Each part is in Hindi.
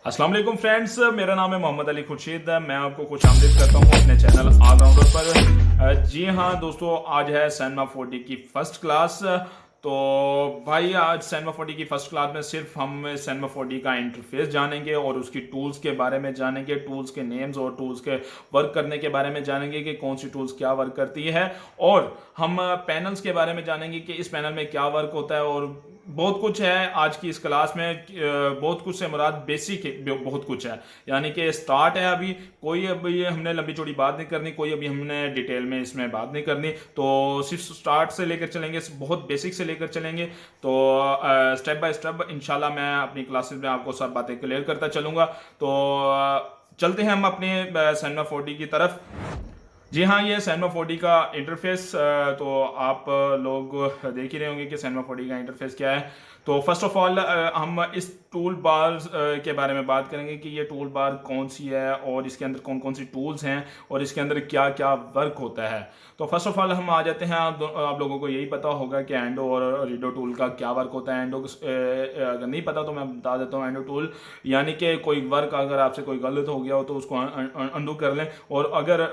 अस्सलाम वालेकुम फ्रेंड्स, मेरा नाम है मोहम्मद अली खुर्शीद। मैं आपको खुश आमदीद करता हूँ अपने चैनल ऑलराउंडर पर। जी हाँ दोस्तों, आज है सैनमा 40 की फर्स्ट क्लास। तो भाई आज सैनमा 40 की फर्स्ट क्लास में सिर्फ हम सैनमा 40 का इंटरफेस जानेंगे और उसकी टूल्स के बारे में जानेंगे, टूल्स के नेम्स और टूल्स के वर्क करने के बारे में जानेंगे कि कौन सी टूल्स क्या वर्क करती है। और हम पैनल्स के बारे में जानेंगे कि इस पैनल में क्या वर्क होता है। और बहुत कुछ है आज की इस क्लास में। बहुत कुछ से मुराद बेसिक बहुत कुछ है, यानी कि स्टार्ट है अभी। कोई अभी हमने लंबी चौड़ी बात नहीं करनी, कोई अभी हमने डिटेल में इसमें बात नहीं करनी। तो सिर्फ स्टार्ट से लेकर चलेंगे, बहुत बेसिक से लेकर चलेंगे। तो स्टेप बाय स्टेप इंशाल्लाह मैं अपनी क्लासेस में आपको सब बातें क्लियर करता चलूँगा। तो चलते हैं हम अपने सैनमा 40 की तरफ। जी हाँ, ये सैनमा 40 का इंटरफेस। तो आप लोग देख ही रहे होंगे कि सैनमा 40 का इंटरफेस क्या है। तो फर्स्ट ऑफ ऑल हम इस टूल बार के बारे में बात करेंगे कि ये टूल बार कौन सी है और इसके अंदर कौन कौन सी टूल्स हैं और इसके अंदर क्या क्या वर्क होता है। तो फर्स्ट ऑफ ऑल हम आ जाते हैं। आप लोगों को यही पता होगा कि एंडो और रीडो टूल का क्या वर्क होता है। एंडो अगर नहीं पता तो मैं बता देता हूँ। एंडो टूल यानी कि कोई वर्क अगर आपसे कोई गलत हो गया हो तो उसको अंडू कर लें। और अगर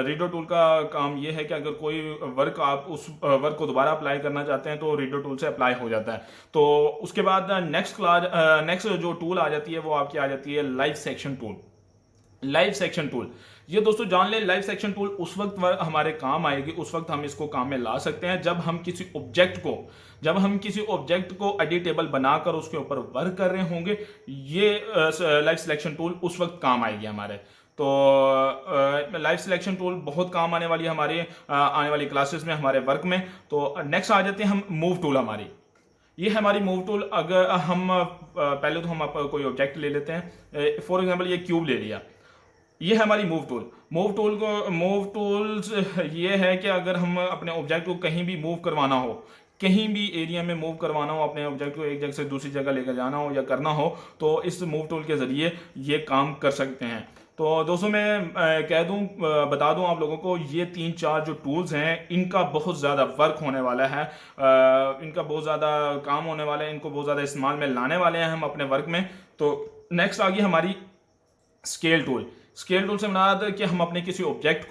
रीडो टूल का काम ये है कि अगर कोई वर्क आप उस वर्क को दोबारा अप्लाई करना चाहते हैं तो रीडो टूल से अप्लाई हो जाता है। तो उसके बाद नेक्स्ट जो टूल आ जाती है वो आपकी आ जाती है live section tool. Live section tool ये दोस्तों जान ले, लाइव सेक्शन टूल उस वक्त हमारे काम आएगी, उस वक्त हम इसको काम में ला सकते हैं जब हम किसी ऑब्जेक्ट को एडिटेबल बनाकर उसके ऊपर वर्क कर रहे होंगे। ये लाइव सिलेक्शन टूल उस वक्त काम आएगी हमारे। तो लाइव सिलेक्शन टूल बहुत काम आने वाली है हमारे आने वाली क्लासेस में, हमारे वर्क में। तो नेक्स्ट आ जाते हैं हम मूव टूल। हमारी ये है हमारी मूव टूल। अगर हम पहले तो हम कोई ऑब्जेक्ट ले लेते हैं। फॉर एग्जांपल ये क्यूब ले लिया, ये है हमारी मूव टूल। मूव टूल्स ये है कि अगर हम अपने ऑब्जेक्ट को कहीं भी मूव करवाना हो, कहीं भी एरिया में मूव करवाना हो, अपने ऑब्जेक्ट को एक जगह से दूसरी जगह लेकर जाना हो या करना हो, तो इस मूव टूल के जरिए ये काम कर सकते हैं। तो दोस्तों मैं बता दूं आप लोगों को, ये 3-4 जो टूल्स हैं इनका बहुत ज़्यादा वर्क होने वाला है। इनका बहुत ज़्यादा काम होने वाला है, इनको बहुत ज़्यादा इस्तेमाल में लाने वाले हैं हम अपने वर्क में। तो नेक्स्ट आ गई हमारी स्केल टूल। स्केल टूल से मुराद कि हम अपने किसी ऑब्जेक्ट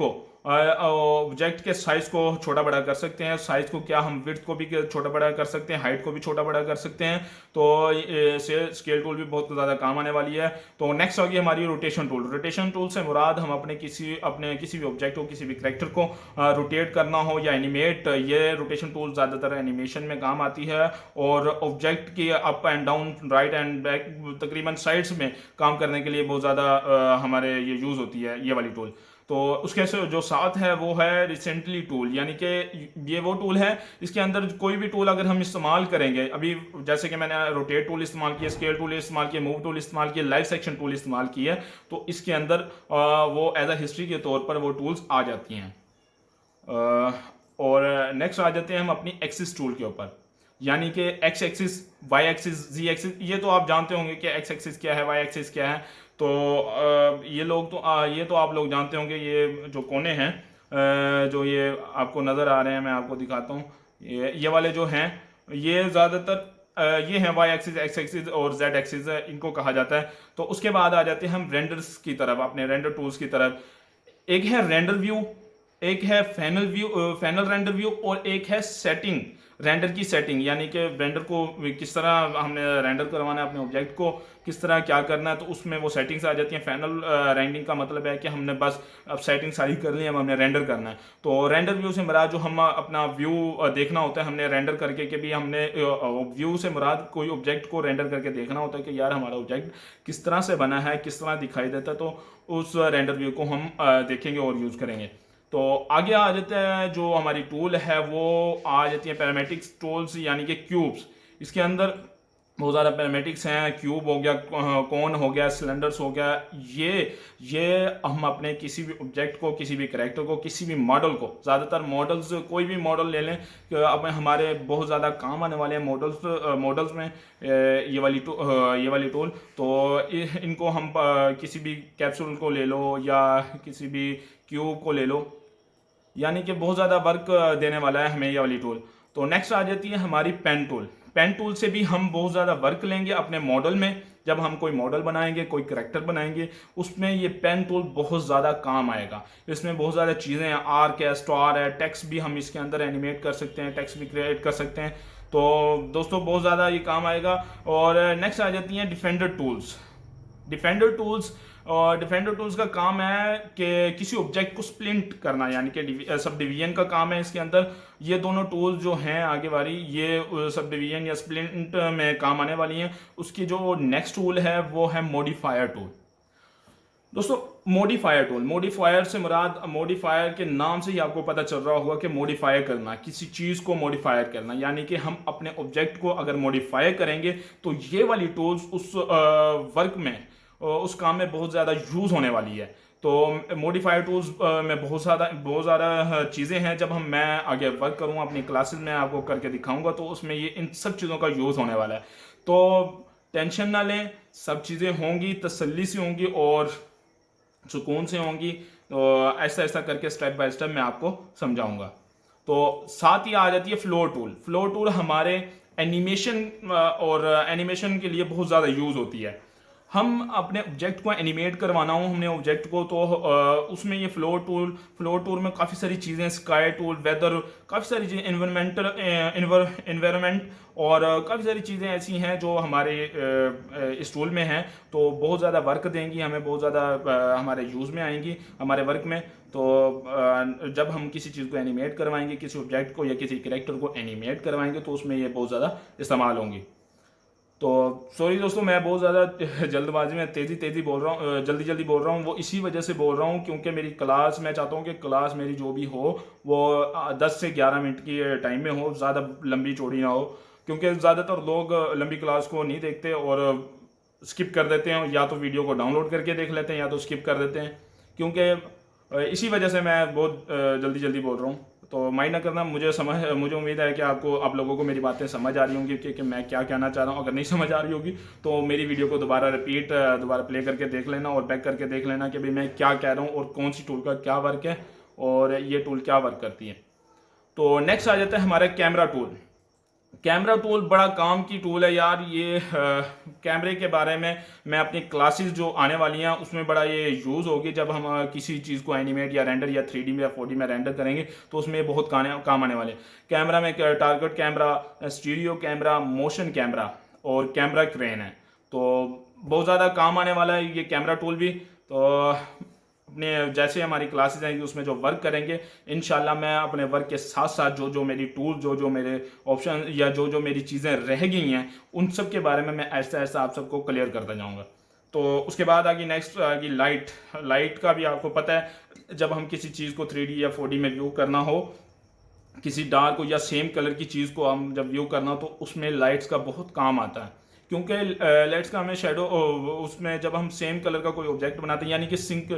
के साइज को छोटा बड़ा कर सकते हैं। साइज को क्या, हम विड्थ को भी छोटा बड़ा कर सकते हैं, हाइट को भी छोटा बड़ा कर सकते हैं। तो स्केल टूल भी बहुत ज़्यादा काम आने वाली है। तो नेक्स्ट आ गई हमारी रोटेशन टूल। रोटेशन टूल से मुराद हम अपने किसी भी ऑब्जेक्ट को, किसी भी करैक्टर को रोटेट करना हो या एनिमेट, ये रोटेशन टूल ज़्यादातर एनिमेशन में काम आती है। और ऑब्जेक्ट की up and down, right and back, तकरीबन साइड्स में काम करने के लिए बहुत ज़्यादा हमारे ये यूज़ होती है ये वाली टूल। तो उसके जो साथ है वो है रिसेंटली टूल, यानी कि ये वो टूल है इसके अंदर कोई भी टूल अगर हम इस्तेमाल करेंगे, अभी जैसे कि मैंने रोटेट टूल इस्तेमाल किया, स्केल टूल इस्तेमाल किया, मूव टूल इस्तेमाल किया, लाइव सेक्शन टूल इस्तेमाल किया, तो इसके अंदर वो एज अ हिस्ट्री के तौर पर वो टूल्स आ जाती हैं। और नेक्स्ट आ जाते हैं हम अपनी एक्सिस टूल के ऊपर, यानी कि एक्स एक्सिस, वाई एक्सिस, जी एक्सिस। ये तो आप जानते होंगे कि एक्स एक्सिस क्या है, वाई एक्सिस क्या है। तो ये तो आप लोग जानते होंगे। ये जो कोने हैं, जो ये आपको नज़र आ रहे हैं, मैं आपको दिखाता हूँ। ये वाले जो हैं ये ज़्यादातर ये हैं वाई एक्सिस, एक्स एक्सिस और जेड एक्सिस इनको कहा जाता है। तो उसके बाद आ जाते हैं हम रेंडर्स की तरफ, अपने रेंडर टूल्स की तरफ। एक है रेंडर व्यू, एक है फैनल रेंडर व्यू, और एक है सेटिंग, रेंडर की सेटिंग, यानी कि रेंडर को किस तरह हमने रेंडर करवाना है, अपने ऑब्जेक्ट को किस तरह क्या करना है, तो उसमें वो सेटिंग्स आ जाती हैं। फैनल रेंडरिंग का मतलब है कि हमने बस अब सेटिंग सारी कर ली है, अब हमने रेंडर करना है। तो रेंडर व्यू से मुराद जो हम अपना व्यू देखना होता है, हमने रेंडर करके कि भी हमने व्यू से मुराद कोई ऑब्जेक्ट को रेंडर करके देखना होता है कि यार हमारा ऑब्जेक्ट किस तरह से बना है, किस तरह दिखाई देता है। तो उस रेंडर व्यू को हम देखेंगे और यूज़ करेंगे। तो आगे आ जाता है जो हमारी टूल है वो आ जाती है पैरामेट्रिक्स टूल्स, यानी कि क्यूब्स। इसके अंदर बहुत ज़्यादा पैरामेट्रिक्स हैं। क्यूब हो गया, कौन हो गया, सिलेंडर्स हो गया। ये हम अपने किसी भी ऑब्जेक्ट को, किसी भी करैक्टर को, किसी भी मॉडल को, ज़्यादातर मॉडल्स, कोई भी मॉडल ले लें, अब हमारे बहुत ज़्यादा काम आने वाले हैं मॉडल्स में ये वाली टूल। तो इनको हम किसी भी कैप्सूल को ले लो या किसी भी क्यूब को ले लो, यानी कि बहुत ज़्यादा वर्क देने वाला है हमें ये वाली टूल। तो नेक्स्ट आ जाती है हमारी पेन टूल। पेन टूल से भी हम बहुत ज़्यादा वर्क लेंगे अपने मॉडल में। जब हम कोई मॉडल बनाएंगे, कोई करैक्टर बनाएंगे, उसमें ये पेन टूल बहुत ज़्यादा काम आएगा। इसमें बहुत ज़्यादा चीज़ें हैं, आर्क है, स्टार है, टेक्स्ट भी हम इसके अंदर एनिमेट कर सकते हैं, टेक्स्ट भी क्रिएट कर सकते हैं। तो दोस्तों बहुत ज़्यादा ये काम आएगा। और नेक्स्ट आ जाती हैं डिफेंडर टूल्स। डिफेंडर टूल्स और डिफेंडर टूल्स का काम है कि किसी ऑब्जेक्ट को स्प्लिंट करना, यानी कि सब डिवीजन का काम है इसके अंदर। ये दोनों टूल्स जो हैं आगे वाली, ये सब डिवीजन या स्प्लिंट में काम आने वाली हैं। उसकी जो नेक्स्ट टूल है वो है मॉडिफायर टूल। दोस्तों मॉडिफायर टूल, मॉडिफायर से मुराद, मॉडिफायर के नाम से ही आपको पता चल रहा होगा कि मॉडिफाई करना, किसी चीज़ को मॉडिफायर करना, यानी कि हम अपने ऑब्जेक्ट को अगर मॉडिफाई करेंगे तो ये वाली टूल्स उस वर्क में, उस काम में बहुत ज़्यादा यूज़ होने वाली है। तो मॉडिफायर टूल्स में बहुत ज़्यादा चीज़ें हैं। जब मैं आगे वर्क करूँगा अपनी क्लासेस में, आपको करके दिखाऊंगा, तो उसमें ये इन सब चीज़ों का यूज़ होने वाला है। तो टेंशन ना लें, सब चीज़ें होंगी, तसल्ली से होंगी और सुकून से होंगी। तो ऐसा ऐसा करके स्टेप बाय स्टेप मैं आपको समझाऊंगा। तो साथ ही आ जाती है फ्लोर टूल। फ्लोर टूल हमारे एनिमेशन और एनिमेशन के लिए बहुत ज़्यादा यूज़ होती है। हम अपने ऑब्जेक्ट को एनिमेट करवाना हो हमने ऑब्जेक्ट को, तो उसमें ये फ्लोर टूल में काफ़ी सारी चीज़ें, स्काई टूल, वेदर, काफ़ी सारी चीज़ें, इन्वायरमेंट और काफ़ी सारी चीज़ें ऐसी हैं जो हमारे इस टूल में हैं। तो बहुत ज़्यादा वर्क देंगी हमें, बहुत ज़्यादा हमारे यूज़ में आएंगी हमारे वर्क में। तो जब हम किसी चीज़ को एनिमेट करवाएंगे, किसी ऑब्जेक्ट को या किसी कैरेक्टर को एनिमेट करवाएंगे, तो उसमें ये बहुत ज़्यादा इस्तेमाल होंगी। तो सॉरी दोस्तों, मैं बहुत ज़्यादा जल्दबाजी में जल्दी जल्दी बोल रहा हूँ। वो इसी वजह से बोल रहा हूँ क्योंकि मेरी क्लास, मैं चाहता हूँ कि क्लास मेरी जो भी हो वो 10 से 11 मिनट की टाइम में हो, ज़्यादा लंबी चौड़ी ना हो। क्योंकि ज़्यादातर लोग लंबी क्लास को नहीं देखते और स्किप कर देते हैं, या तो वीडियो को डाउनलोड करके देख लेते हैं या तो स्किप कर देते हैं। क्योंकि इसी वजह से मैं बहुत जल्दी बोल रहा हूँ। तो माइंड ना करना, मुझे उम्मीद है कि आप लोगों को मेरी बातें समझ आ रही होंगी कि मैं क्या कहना चाह रहा हूँ। अगर नहीं समझ आ रही होगी तो मेरी वीडियो को दोबारा प्ले करके देख लेना और बैक करके देख लेना कि भाई मैं क्या कह रहा हूँ और कौन सी टूल का क्या वर्क है और ये टूल क्या वर्क करती है। तो नेक्स्ट आ जाता है हमारा कैमरा टूल। कैमरा टूल बड़ा काम की टूल है यार। ये कैमरे के बारे में मैं अपनी क्लासेस जो आने वाली हैं उसमें बड़ा ये यूज़ होगी। जब हम किसी चीज़ को एनिमेट या रेंडर या 3D में या 4D में रेंडर करेंगे तो उसमें बहुत काम आने वाले। कैमरा में target camera, stereo camera, motion camera और कैमरा क्रेन है। तो बहुत ज़्यादा काम आने वाला है ये कैमरा टूल भी। तो अपने जैसे हमारी क्लासेस आएंगी उसमें जो वर्क करेंगे, इंशाल्लाह मैं अपने वर्क के साथ साथ जो मेरी टूल, जो मेरे ऑप्शन या जो मेरी चीज़ें रह गई हैं उन सब के बारे में मैं ऐसा ऐसा आप सबको क्लियर करता जाऊंगा। तो उसके बाद आगे नेक्स्ट आगे लाइट का भी आपको पता है, जब हम किसी चीज़ को 3D या 4D में व्यू करना हो, किसी डार्क या सेम कलर की चीज़ को हम जब व्यू करना हो तो उसमें लाइट्स का बहुत काम आता है। क्योंकि लाइट्स का हमें शेडो, उसमें जब हम सेम कलर का कोई ऑब्जेक्ट बनाते हैं, यानी कि सिंक,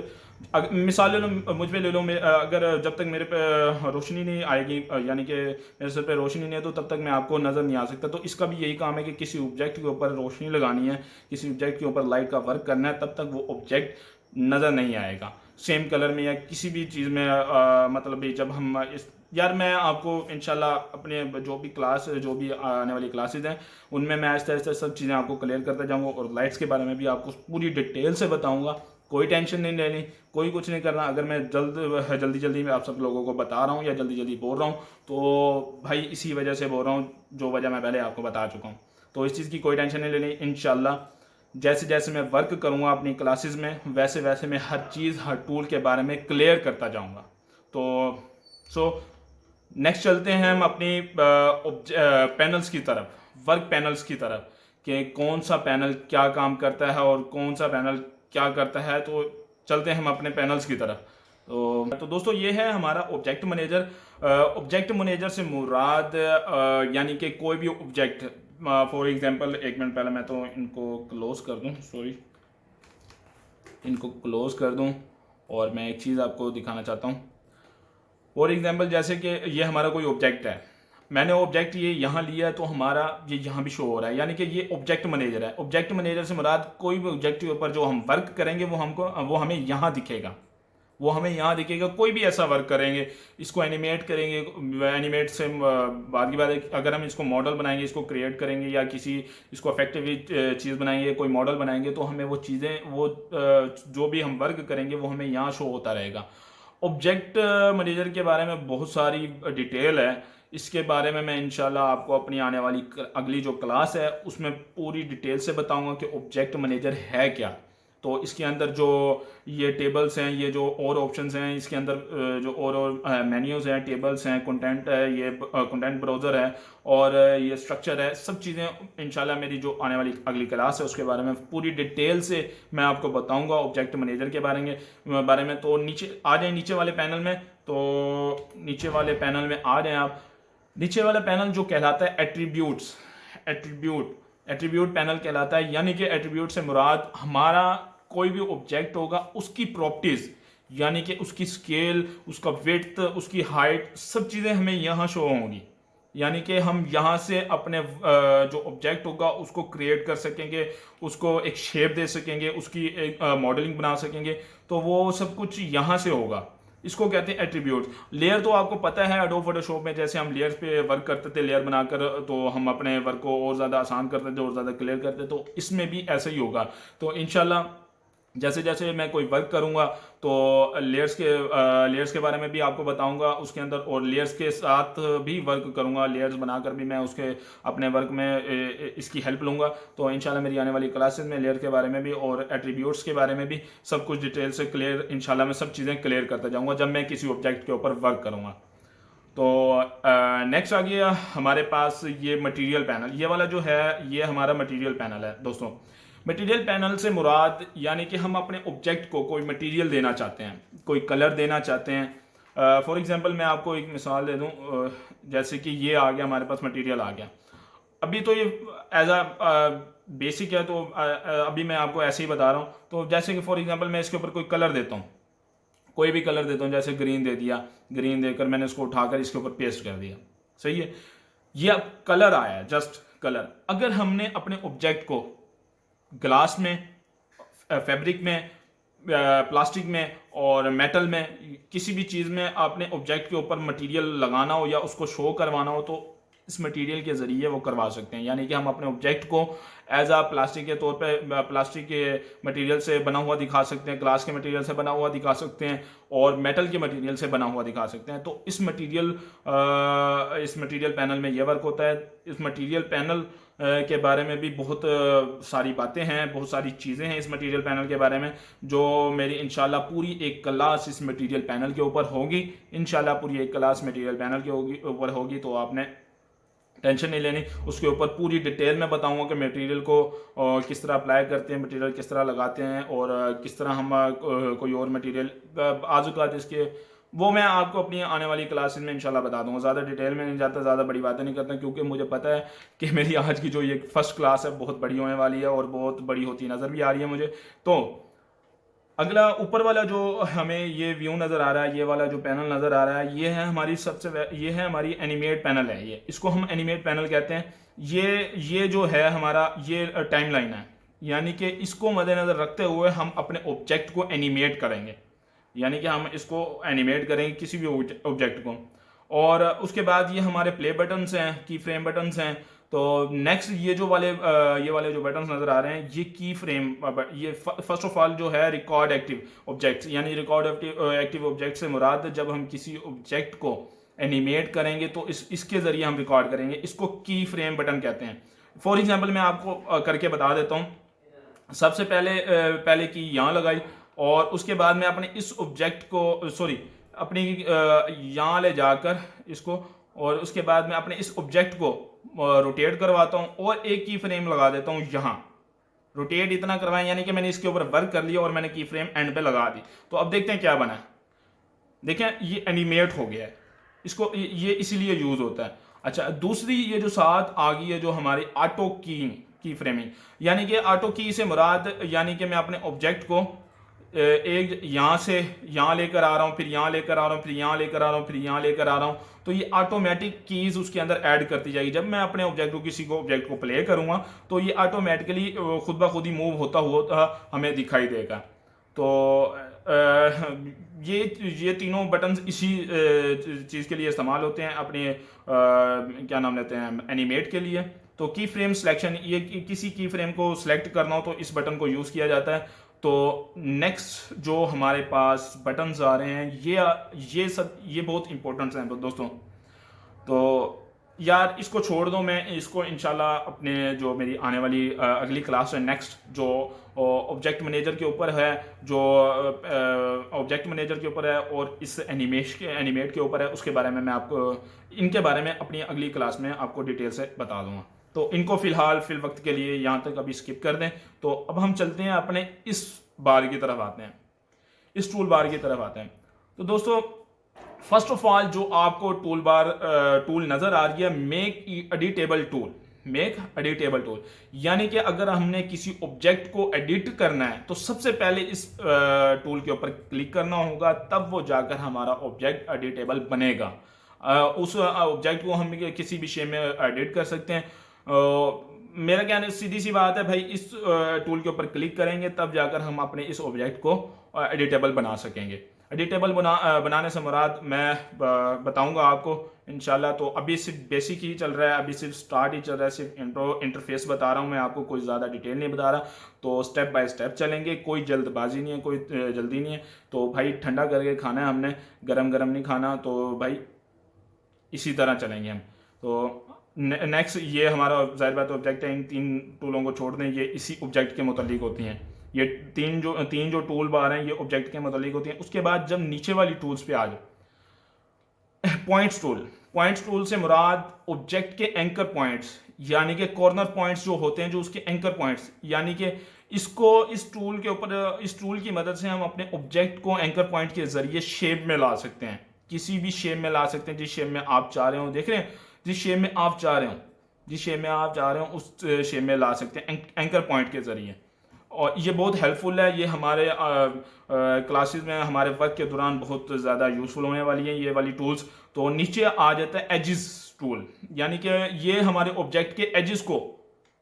मिसाल ले लो, मुझ पे ले लो, अगर जब तक मेरे पे रोशनी नहीं आएगी, यानी कि मेरे सर पे रोशनी नहीं है, तो तब तक मैं आपको नज़र नहीं आ सकता। तो इसका भी यही काम है कि किसी ऑब्जेक्ट के ऊपर रोशनी लगानी है, किसी ऑब्जेक्ट के ऊपर लाइट का वर्क करना है, तब तक वो ऑब्जेक्ट नज़र नहीं आएगा सेम कलर में या किसी भी चीज़ में। मतलब जब हम यार मैं आपको इंशाल्लाह अपने जो भी आने वाली क्लासेज हैं उनमें मैं आहिस्ता आहिस्ता सब चीज़ें आपको क्लियर करता जाऊंगा और लाइट्स के बारे में भी आपको पूरी डिटेल से बताऊंगा। कोई टेंशन नहीं लेनी, कोई कुछ नहीं करना। अगर मैं जल्दी में आप सब लोगों को बता रहा हूँ या जल्दी बोल रहा हूँ तो भाई इसी वजह से बोल रहा हूँ, जो वजह मैं पहले आपको बता चुका हूँ। तो इस चीज़ की कोई टेंशन नहीं लेनी। इंशाल्लाह जैसे जैसे मैं वर्क करूँगा अपनी क्लासेस में, वैसे वैसे मैं हर चीज़, हर टूल के बारे में क्लियर करता जाऊँगा। तो नेक्स्ट चलते हैं हम अपनी पैनल्स की तरफ, वर्क पैनल्स की तरफ, कि कौन सा पैनल क्या काम करता है और कौन सा पैनल क्या करता है। तो चलते हैं हम अपने पैनल्स की तरफ। तो दोस्तों ये है हमारा ऑब्जेक्ट मैनेजर। ऑब्जेक्ट मैनेजर से मुराद यानी कि कोई भी ऑब्जेक्ट, फॉर एग्जांपल, एक मिनट पहले मैं तो इनको क्लोज कर दूं, इनको क्लोज कर दूं और मैं एक चीज़ आपको दिखाना चाहता हूं। फॉर एग्जांपल जैसे कि ये हमारा कोई ऑब्जेक्ट है, मैंने ऑब्जेक्ट ये यहाँ लिया है तो हमारा ये यहाँ भी शो हो रहा है, यानी कि ये ऑब्जेक्ट मैनेजर है। ऑब्जेक्ट मैनेजर से मुराद कोई भी ऑब्जेक्ट के ऊपर जो हम वर्क करेंगे वो हमें यहाँ दिखेगा। वो हमें यहाँ दिखेगा। कोई भी ऐसा वर्क करेंगे, इसको एनिमेट करेंगे, एनिमेट से बाद की बात है, अगर हम इसको मॉडल बनाएंगे, इसको क्रिएट करेंगे या किसी इसको इफेक्टिव चीज़ बनाएंगे, कोई मॉडल बनाएंगे, तो हमें वो चीज़ें वो जो भी हम वर्क करेंगे वो हमें यहाँ शो होता रहेगा। ऑब्जेक्ट मैनेजर के बारे में बहुत सारी डिटेल है, इसके बारे में मैं इंशाल्लाह आपको अपनी आने वाली अगली जो क्लास है उसमें पूरी डिटेल से बताऊंगा कि ऑब्जेक्ट मैनेजर है क्या। तो इसके अंदर जो ये टेबल्स हैं, ये जो और ऑप्शंस हैं, इसके अंदर जो और मेन्यूज़ हैं, टेबल्स हैं, कंटेंट है, ये कंटेंट ब्राउज़र है और ये स्ट्रक्चर है, सब चीज़ें इंशाल्लाह मेरी जो आने वाली अगली क्लास है उसके बारे में पूरी डिटेल से मैं आपको बताऊंगा ऑब्जेक्ट मैनेजर के बारे में। तो नीचे आ जाए, नीचे वाले पैनल में, तो नीचे वाले पैनल में आ जाएं आप। नीचे वाला पैनल जो कहलाता है एट्रीब्यूट्स, एट्रीब्यूट पैनल कहलाता है, यानी कि एट्रीब्यूट से मुराद हमारा कोई भी ऑब्जेक्ट होगा उसकी प्रॉपर्टीज, यानी कि उसकी स्केल, उसका विड्थ, उसकी हाइट, सब चीज़ें हमें यहाँ शो होंगी। यानी कि हम यहाँ से अपने जो ऑब्जेक्ट होगा उसको क्रिएट कर सकेंगे, उसको एक शेप दे सकेंगे, उसकी एक मॉडलिंग बना सकेंगे, तो वो सब कुछ यहाँ से होगा। इसको कहते हैं एट्रीब्यूट। लेयर तो आपको पता है, एडोब फोटोशॉप में जैसे हम लेयर्स पे वर्क करते थे, लेयर बनाकर, तो हम अपने वर्क को और ज़्यादा आसान करते थे और ज़्यादा क्लियर करते, तो इसमें भी ऐसा ही होगा। तो इंशाल्लाह जैसे जैसे मैं कोई वर्क करूंगा तो लेयर्स के बारे में भी आपको बताऊंगा उसके अंदर, और लेयर्स के साथ भी वर्क करूंगा, लेयर्स बनाकर भी मैं उसके अपने वर्क में इसकी हेल्प लूंगा। तो इंशाल्लाह मेरी आने वाली क्लासेस में लेयर के बारे में भी और एट्रीब्यूट्स के बारे में भी सब कुछ डिटेल से क्लियर, इंशाल्लाह मैं सब चीज़ें क्लियर करता जाऊँगा जब मैं किसी ऑब्जेक्ट के ऊपर वर्क करूँगा। तो नेक्स्ट आ गया हमारे पास ये मटेरियल पैनल। ये वाला जो है ये हमारा मटेरियल पैनल है दोस्तों। मटेरियल पैनल से मुराद यानी कि हम अपने ऑब्जेक्ट को कोई मटेरियल देना चाहते हैं, कोई कलर देना चाहते हैं। फॉर एग्जांपल मैं आपको एक मिसाल दे दूं, जैसे कि ये आ गया हमारे पास मटेरियल आ गया। अभी तो ये एज अ बेसिक है, तो अभी मैं आपको ऐसे ही बता रहा हूँ। तो जैसे कि फॉर एग्जांपल मैं इसके ऊपर कोई कलर देता हूँ, कोई भी कलर देता हूँ, जैसे ग्रीन दे दिया, ग्रीन देकर मैंने इसको उठाकर इसके ऊपर पेस्ट कर दिया, सही है। ये अब कलर आया, जस्ट कलर। अगर हमने अपने ऑब्जेक्ट को ग्लास में, फैब्रिक में, प्लास्टिक में और मेटल में, किसी भी चीज़ में अपने ऑब्जेक्ट के ऊपर मटेरियल लगाना हो या उसको शो करवाना हो, तो इस मटेरियल के ज़रिए वो करवा सकते हैं। यानी कि हम अपने ऑब्जेक्ट को एज आ प्लास्टिक के तौर पे प्लास्टिक के मटेरियल से बना हुआ दिखा सकते हैं, ग्लास के मटेरियल से बना हुआ दिखा सकते हैं और मेटल के मटेरियल से बना हुआ दिखा सकते हैं। तो इस मटेरियल पैनल में ये वर्क होता है। इस मटेरियल पैनल के बारे में भी बहुत सारी बातें हैं, बहुत सारी चीज़ें हैं इस मटेरियल पैनल के बारे में, जो मेरी इंशाल्लाह पूरी एक क्लास इस मटेरियल पैनल के ऊपर होगी। इंशाल्लाह पूरी एक क्लास मटेरियल पैनल के ऊपर होगी, तो आपने टेंशन नहीं लेनी। उसके ऊपर पूरी डिटेल में बताऊंगा कि मटेरियल को किस तरह अप्लाई करते हैं, मटेरियल किस तरह लगाते हैं और किस तरह हम कोई और मटेरियल आजुकात इसके, वो मैं आपको अपनी आने वाली क्लासेस में इंशाल्लाह बता दूंगा। ज़्यादा डिटेल में नहीं जाता, ज़्यादा बड़ी बातें नहीं करता, क्योंकि मुझे पता है कि मेरी आज की जो ये फर्स्ट क्लास है बहुत बड़ी होने वाली है और बहुत बड़ी होती नज़र भी आ रही है मुझे। तो अगला ऊपर वाला जो हमें ये व्यू नज़र आ रहा है, ये वाला जो पैनल नज़र आ रहा है, ये है हमारी ये है हमारी एनिमेट पैनल है। ये इसको हम एनिमेट पैनल कहते हैं। ये जो है हमारा ये टाइमलाइन है, यानी कि इसको मद्देनज़र रखते हुए हम अपने ऑब्जेक्ट को एनिमेट करेंगे, यानी कि हम इसको एनिमेट करेंगे किसी भी ऑब्जेक्ट को। और उसके बाद ये हमारे प्ले बटन्स हैं, की फ्रेम बटन्स हैं। तो नेक्स्ट ये वाले जो बटन्स नज़र आ रहे हैं, ये की फ्रेम, ये फर्स्ट ऑफ ऑल जो है रिकॉर्ड एक्टिव ऑब्जेक्ट्स, यानी रिकॉर्ड एक्टिव ऑब्जेक्ट से मुराद जब हम किसी ऑब्जेक्ट को एनिमेट करेंगे तो इसके ज़रिए हम रिकॉर्ड करेंगे, इसको की फ्रेम बटन कहते हैं। फॉर एग्जाम्पल मैं आपको करके बता देता हूँ। सबसे पहले की यहाँ लगाई और उसके बाद मैं अपने इस ऑब्जेक्ट को अपनी यहाँ ले जाकर इसको, और उसके बाद मैं अपने इस ऑब्जेक्ट को रोटेट करवाता हूँ और एक की फ्रेम लगा देता हूँ यहाँ। रोटेट इतना करवाएं यानी कि मैंने इसके ऊपर वर्क कर लिया और मैंने की फ्रेम एंड पे लगा दी। तो अब देखते हैं क्या बना है। देखें ये एनिमेट हो गया है, इसको ये इसीलिए यूज होता है। अच्छा, दूसरी ये जो साथ आ गई है जो हमारी ऑटो की फ्रेमिंग, यानी कि ऑटो की से मुराद यानी कि मैं अपने ऑब्जेक्ट को एक यहाँ से यहाँ लेकर आ रहा हूँ, फिर यहाँ लेकर आ रहा हूँ, फिर यहाँ लेकर आ रहा हूँ, फिर यहाँ लेकर आ रहा हूँ। तो ये ऑटोमेटिक कीज उसके अंदर ऐड करती जाएगी। जब मैं अपने ऑब्जेक्ट को प्ले करूँगा तो ये ऑटोमेटिकली खुद ब खुद ही मूव होता हुआ हमें दिखाई देगा। तो ये तीनों बटन्स इसी चीज़ के लिए इस्तेमाल होते हैं, अपने क्या नाम लेते हैं, एनिमेट के लिए। तो की फ्रेम सिलेक्शन, ये किसी की फ्रेम को सिलेक्ट करना हो तो इस बटन को यूज़ किया जाता है। तो नेक्स्ट जो हमारे पास बटन्स आ रहे हैं, ये बहुत इंपॉर्टेंट हैं दोस्तों। तो यार इसको छोड़ दो, मैं इसको इंशाल्लाह अपने जो मेरी आने वाली अगली क्लास है, नेक्स्ट जो ऑब्जेक्ट मैनेजर के ऊपर है, जो ऑब्जेक्ट मैनेजर के ऊपर है और इस एनिमेट के ऊपर है, उसके बारे में मैं आपको, इनके बारे में अपनी अगली क्लास में आपको डिटेल से बता दूंगा। तो इनको फिल वक्त के लिए यहाँ तक अभी स्किप कर दें। तो अब हम चलते हैं अपने इस बार की तरफ आते हैं, इस टूल बार की तरफ आते हैं। तो दोस्तों फर्स्ट ऑफ ऑल जो आपको टूल नजर आ रही है, make editable tool, make editable tool, यानी कि अगर हमने किसी ऑब्जेक्ट को एडिट करना है तो सबसे पहले इस टूल के ऊपर क्लिक करना होगा, तब वो जाकर हमारा ऑब्जेक्ट एडिटेबल बनेगा। उस ऑब्जेक्ट को हम किसी भी शेप में एडिट कर सकते हैं। मेरा कहना सीधी सी बात है भाई, इस टूल के ऊपर क्लिक करेंगे तब जाकर हम अपने इस ऑब्जेक्ट को एडिटेबल बना सकेंगे। एडिटेबल बनाने से मुराद मैं बताऊंगा आपको इंशाल्लाह। तो अभी सिर्फ बेसिक ही चल रहा है, अभी सिर्फ स्टार्ट ही चल रहा है, सिर्फ इंटरफेस बता रहा हूँ मैं आपको, कोई ज़्यादा डिटेल नहीं बता रहा। तो स्टेप बाय स्टेप चलेंगे, कोई जल्दबाजी नहीं है, कोई जल्दी नहीं है। तो भाई ठंडा करके खाना है हमने, गरम गरम नहीं खाना। तो भाई इसी तरह चलेंगे हम। तो नेक्स्ट ये हमारा जाहिर बात ऑब्जेक्ट है, इन तीन टूलों को छोड़ दें, ये इसी ऑब्जेक्ट के मुतालिक होती हैं। ये तीन जो टूल बार हैं ये ऑब्जेक्ट के मुतालिक होती हैं। उसके बाद जब नीचे वाली टूल्स पे आ जाए, पॉइंट्स टूल से मुराद ऑब्जेक्ट के एंकर पॉइंट्स, यानी कि कॉर्नर पॉइंट्स जो होते हैं, जो उसके एंकर पॉइंट्स, यानी कि इसको इस टूल की मदद से हम अपने ऑब्जेक्ट को एंकर पॉइंट के जरिए शेप में ला सकते हैं, किसी भी शेप में ला सकते हैं, जिस शेप में आप चाह रहे हो। देख रहे हैं, जिस शेप में आप चाह रहे हो उस शेप में ला सकते हैं एंकर पॉइंट के जरिए। और ये बहुत हेल्पफुल है, ये हमारे क्लासेस में, हमारे वर्क के दौरान बहुत ज़्यादा यूज़फुल होने वाली है ये वाली टूल्स। तो नीचे आ जाता है एजिस टूल, यानी कि ये हमारे ऑब्जेक्ट के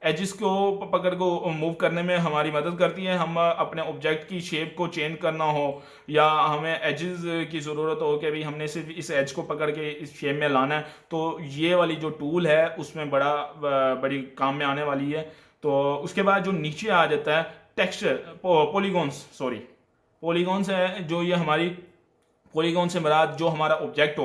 एजिस को पकड़ को मूव करने में हमारी मदद करती है। हम अपने ऑब्जेक्ट की शेप को चेंज करना हो, या हमें एजिस की ज़रूरत हो कि भाई हमने सिर्फ इस एज को पकड़ के इस शेप में लाना है, तो ये वाली जो टूल है उसमें बड़ी काम में आने वाली है। तो उसके बाद जो नीचे आ जाता है टेक्सचर, पॉलीगॉन्स है, जो ये हमारी पॉलीगॉन से मुराद जो हमारा ऑब्जेक्ट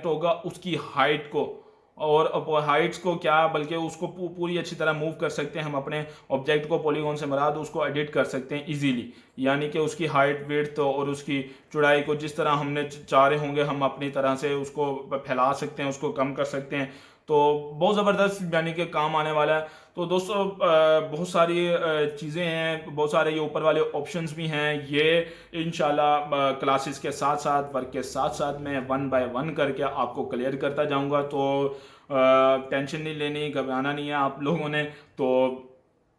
होगा उसकी हाइट को, और हाइट्स को क्या बल्कि उसको पूरी अच्छी तरह मूव कर सकते हैं हम अपने ऑब्जेक्ट को। पॉलीगॉन से मुराद उसको एडिट कर सकते हैं इजीली, यानी कि उसकी हाइट, विड्थ और उसकी चौड़ाई को जिस तरह हमने चाह रहे होंगे हम अपनी तरह से उसको फैला सकते हैं, उसको कम कर सकते हैं। तो बहुत ज़बरदस्त यानी कि काम आने वाला है। तो दोस्तों बहुत सारी चीज़ें हैं, बहुत सारे ये ऊपर वाले ऑप्शंस भी हैं। ये इंशाल्लाह क्लासेस के साथ साथ, वर्क के साथ साथ मैं 1 बाय 1 करके आपको क्लियर करता जाऊंगा। तो टेंशन नहीं लेनी, घबराना नहीं है आप लोगों ने। तो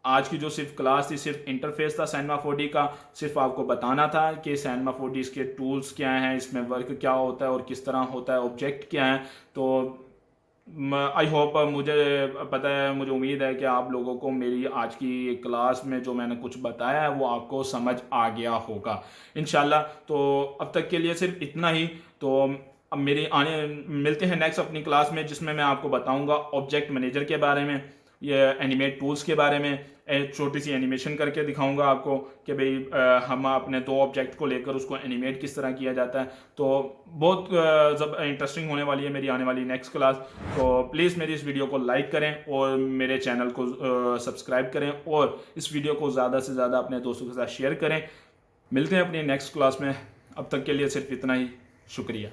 आज की जो सिर्फ क्लास थी, सिर्फ इंटरफेस था साइनमा 4D का, सिर्फ आपको बताना था कि साइनमा 4D इसके टूल्स क्या हैं, इसमें वर्क क्या होता है और किस तरह होता है, ऑब्जेक्ट क्या है। तो आई होप, मुझे पता है, मुझे उम्मीद है कि आप लोगों को मेरी आज की क्लास में जो मैंने कुछ बताया है वो आपको समझ आ गया होगा इंशाल्लाह। तो अब तक के लिए सिर्फ इतना ही। तो अब मिलते हैं नेक्स्ट अपनी क्लास में, जिसमें मैं आपको बताऊंगा ऑब्जेक्ट मैनेजर के बारे में, ये एनिमेट टूल्स के बारे में, एक छोटी सी एनिमेशन करके दिखाऊंगा आपको कि भाई हम अपने दो ऑब्जेक्ट को लेकर उसको एनिमेट किस तरह किया जाता है। तो बहुत इंटरेस्टिंग होने वाली है मेरी आने वाली नेक्स्ट क्लास। तो प्लीज़ मेरी इस वीडियो को लाइक करें और मेरे चैनल को सब्सक्राइब करें, और इस वीडियो को ज़्यादा से ज़्यादा अपने दोस्तों के साथ शेयर करें। मिलते हैं अपनी नेक्स्ट क्लास में, अब तक के लिए सिर्फ इतना ही। शुक्रिया।